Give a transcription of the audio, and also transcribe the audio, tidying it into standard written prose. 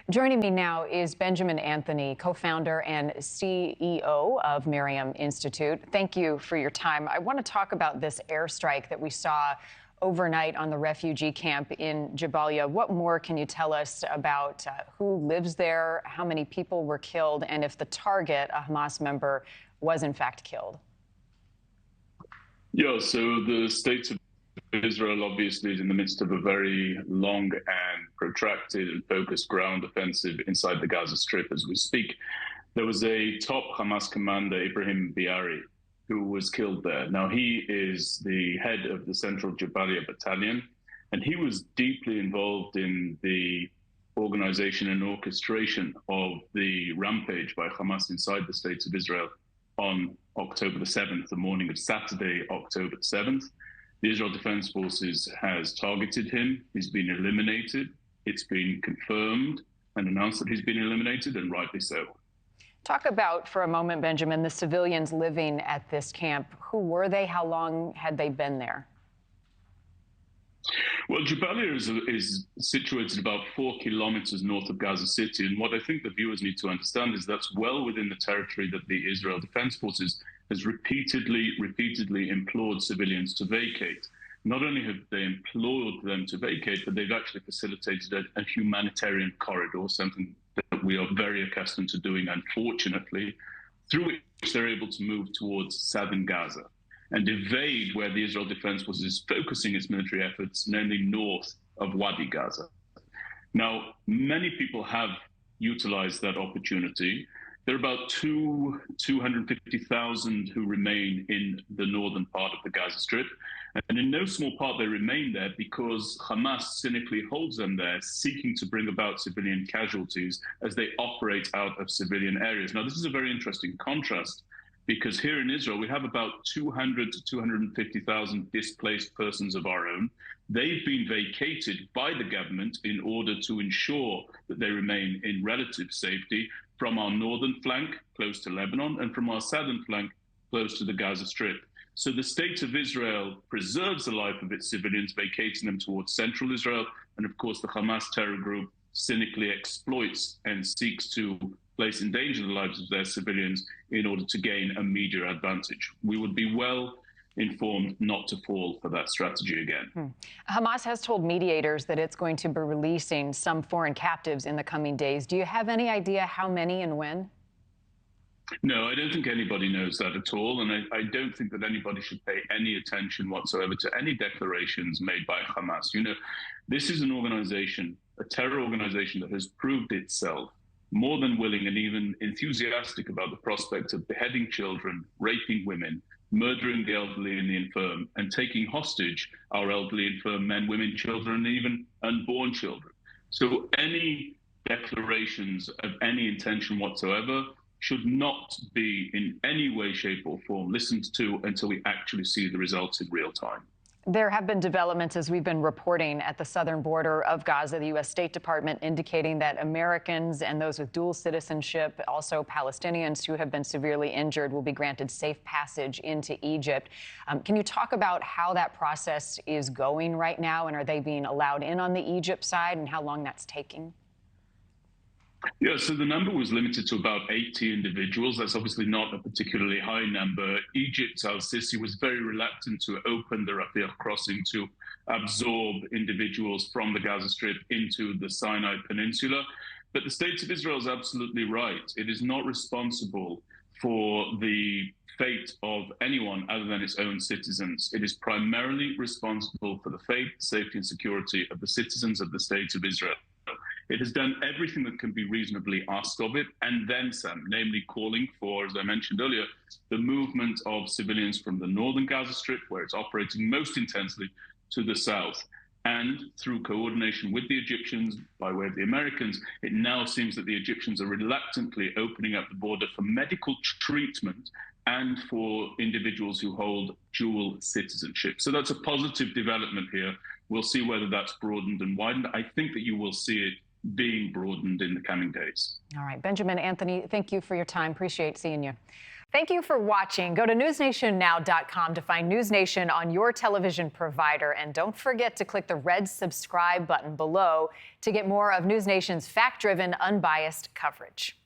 Joining me now is Benjamin Anthony, co-founder and CEO of MirYam Institute. Thank you for your time. I want to talk about this airstrike that we saw overnight on the refugee camp in Jabaliya. What more can you tell us about who lives there, how many people were killed, and if the target, a Hamas member, was in fact killed? Yeah, so the state of Israel obviously is in the midst of a very long and protracted and focused ground offensive inside the Gaza Strip as we speak. There was a top Hamas commander, Ibrahim Biari, who was killed there. Now, he is the head of the Central Jabaliya battalion, and he was deeply involved in the organization and orchestration of the rampage by Hamas inside the state of Israel on October the 7th, the morning of Saturday, October the 7th. The Israel Defense Forces has targeted him. He's been eliminated. It's been confirmed and announced that he's been eliminated, and rightly so. Talk about, for a moment, Benjamin, the civilians living at this camp. Who were they? How long had they been there? Well, Jabaliya is situated about 4 kilometers north of Gaza City. And what I think the viewers need to understand is that's well within the territory that the Israel Defense Forces has repeatedly implored civilians to vacate. Not only have they implored them to vacate, but they've actually facilitated a humanitarian corridor, something that we are very accustomed to doing, unfortunately, through which they're able to move towards southern Gaza and evade where the Israel Defense Forces is focusing its military efforts, namely north of Wadi Gaza. Now, many people have utilized that opportunity. There are about 250,000 who remain in the northern part of the Gaza Strip. And in no small part, they remain there because Hamas cynically holds them there, seeking to bring about civilian casualties as they operate out of civilian areas. Now, this is a very interesting contrast, because here in Israel, we have about 200 to 250,000 displaced persons of our own. They've been vacated by the government in order to ensure that they remain in relative safety from our northern flank, close to Lebanon, and from our southern flank, close to the Gaza Strip. So the state of Israel preserves the life of its civilians, vacating them towards central Israel. And of course, the Hamas terror group cynically exploits and seeks to place in danger the lives of their civilians in order to gain a media advantage. We would be well informed not to fall for that strategy again. Hamas has told mediators that it's going to be releasing some foreign captives in the coming days. Do you have any idea how many and when? No, I don't think anybody knows that at all. And I don't think that anybody should pay any attention whatsoever to any declarations made by Hamas. You know, this is an organization, a terror organization that has proved itself more than willing and even enthusiastic about the prospect of beheading children, raping women, murdering the elderly and the infirm, and taking hostage our elderly, infirm men, women, children, and even unborn children. So any declarations of any intention whatsoever should not be in any way, shape, or form listened to until we actually see the results in real time. There have been developments, as we've been reporting, at the southern border of Gaza, the U.S. State Department indicating that Americans and those with dual citizenship, also Palestinians who have been severely injured, will be granted safe passage into Egypt. Can you talk about how that process is going right now, and are they being allowed in on the Egypt side, and how long that's taking? Yeah, so the number was limited to about 80 individuals. That's obviously not a particularly high number. Egypt, Al-Sisi, was very reluctant to open the Rafah crossing to absorb individuals from the Gaza Strip into the Sinai Peninsula. But the state of Israel is absolutely right. It is not responsible for the fate of anyone other than its own citizens. It is primarily responsible for the fate, safety, and security of the citizens of the state of Israel. It has done everything that can be reasonably asked of it, and then some, namely calling for, as I mentioned earlier, the movement of civilians from the northern Gaza Strip, where it's operating most intensely, to the south. And through coordination with the Egyptians, by way of the Americans, it now seems that the Egyptians are reluctantly opening up the border for medical treatment and for individuals who hold dual citizenship. So that's a positive development here. We'll see whether that's broadened and widened. I think that you will see it being broadened in the coming days. All right. Benjamin, Anthony, thank you for your time. Appreciate seeing you. Thank you for watching. Go to newsnationnow.com to find NewsNation on your television provider. And don't forget to click the red subscribe button below to get more of NewsNation's fact-driven, unbiased coverage.